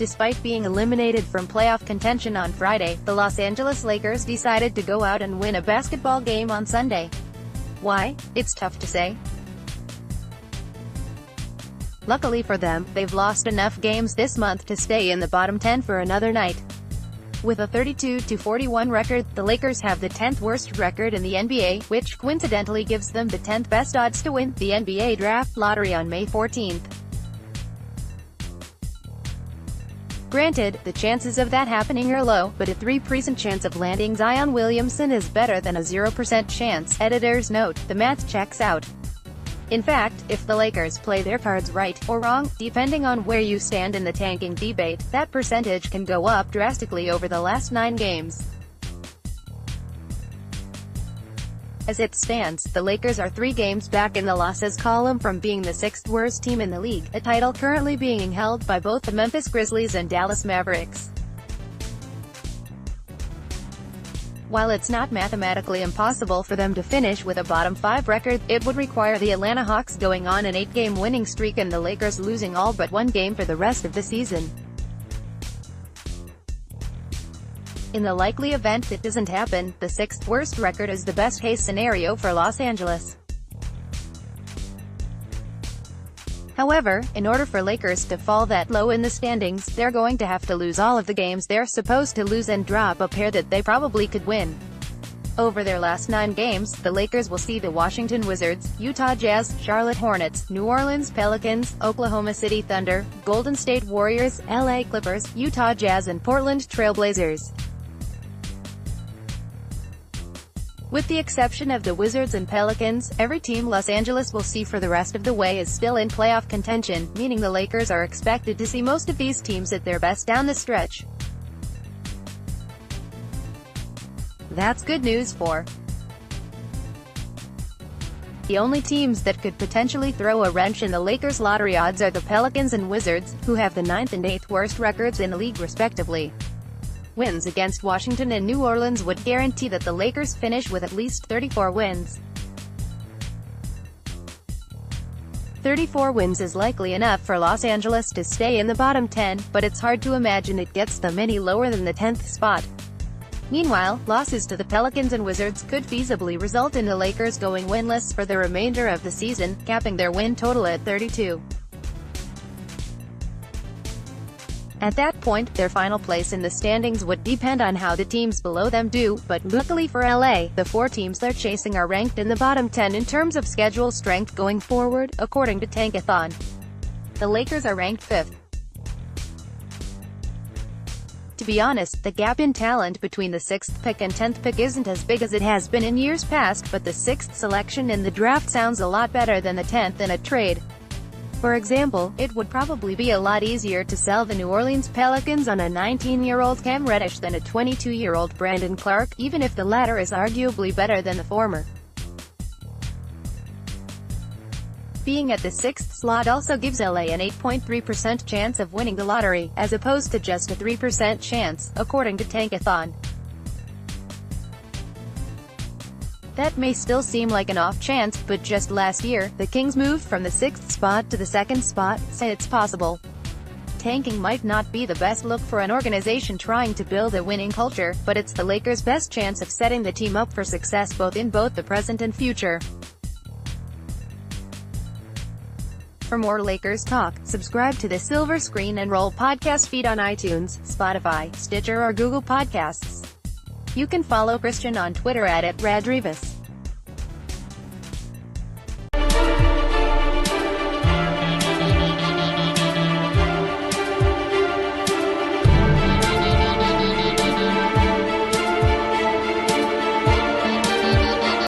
Despite being eliminated from playoff contention on Friday, the Los Angeles Lakers decided to go out and win a basketball game on Sunday. Why? It's tough to say. Luckily for them, they've lost enough games this month to stay in the bottom 10 for another night. With a 32-41 record, the Lakers have the 10th worst record in the NBA, which coincidentally gives them the 10th best odds to win the NBA draft lottery on May 14. Granted, the chances of that happening are low, but a 3% chance of landing Zion Williamson is better than a 0% chance. Editors note, the math checks out. In fact, if the Lakers play their cards right, or wrong, depending on where you stand in the tanking debate, that percentage can go up drastically over the last 9 games. As it stands, the Lakers are 3 games back in the losses column from being the 6th worst team in the league, a title currently being held by both the Memphis Grizzlies and Dallas Mavericks. While it's not mathematically impossible for them to finish with a bottom 5 record, it would require the Atlanta Hawks going on an 8-game winning streak and the Lakers losing all but 1 game for the rest of the season. In the likely event it doesn't happen, the 6th worst record is the best-case scenario for Los Angeles. However, in order for Lakers to fall that low in the standings, they're going to have to lose all of the games they're supposed to lose and drop a pair that they probably could win. Over their last 9 games, the Lakers will see the Washington Wizards, Utah Jazz, Charlotte Hornets, New Orleans Pelicans, Oklahoma City Thunder, Golden State Warriors, LA Clippers, Utah Jazz and Portland Trail Blazers. With the exception of the Wizards and Pelicans, every team Los Angeles will see for the rest of the way is still in playoff contention, meaning the Lakers are expected to see most of these teams at their best down the stretch. That's good news for the only teams that could potentially throw a wrench in the Lakers' lottery odds are the Pelicans and Wizards, who have the 9th and 8th worst records in the league respectively. Wins against Washington and New Orleans would guarantee that the Lakers finish with at least 34 wins. 34 wins is likely enough for Los Angeles to stay in the bottom 10, but it's hard to imagine it gets them any lower than the 10th spot. Meanwhile, losses to the Pelicans and Wizards could feasibly result in the Lakers going winless for the remainder of the season, capping their win total at 32. At that point, their final place in the standings would depend on how the teams below them do, but luckily for LA, the 4 teams they're chasing are ranked in the bottom 10 in terms of schedule strength going forward, according to Tankathon. The Lakers are ranked 5th. To be honest, the gap in talent between the 6th pick and 10th pick isn't as big as it has been in years past, but the 6th selection in the draft sounds a lot better than the 10th in a trade. For example, it would probably be a lot easier to sell the New Orleans Pelicans on a 19-year-old Cam Reddish than a 22-year-old Brandon Clark, even if the latter is arguably better than the former. Being at the 6th slot also gives LA an 8.3% chance of winning the lottery, as opposed to just a 3% chance, according to Tankathon. That may still seem like an off chance, but just last year, the Kings moved from the 6th spot to the 2nd spot, so it's possible. Tanking might not be the best look for an organization trying to build a winning culture, but it's the Lakers' best chance of setting the team up for success both the present and future. For more Lakers talk, subscribe to the Silver Screen and Roll podcast feed on iTunes, Spotify, Stitcher or Google Podcasts. You can follow Christian on Twitter at @Radrivas.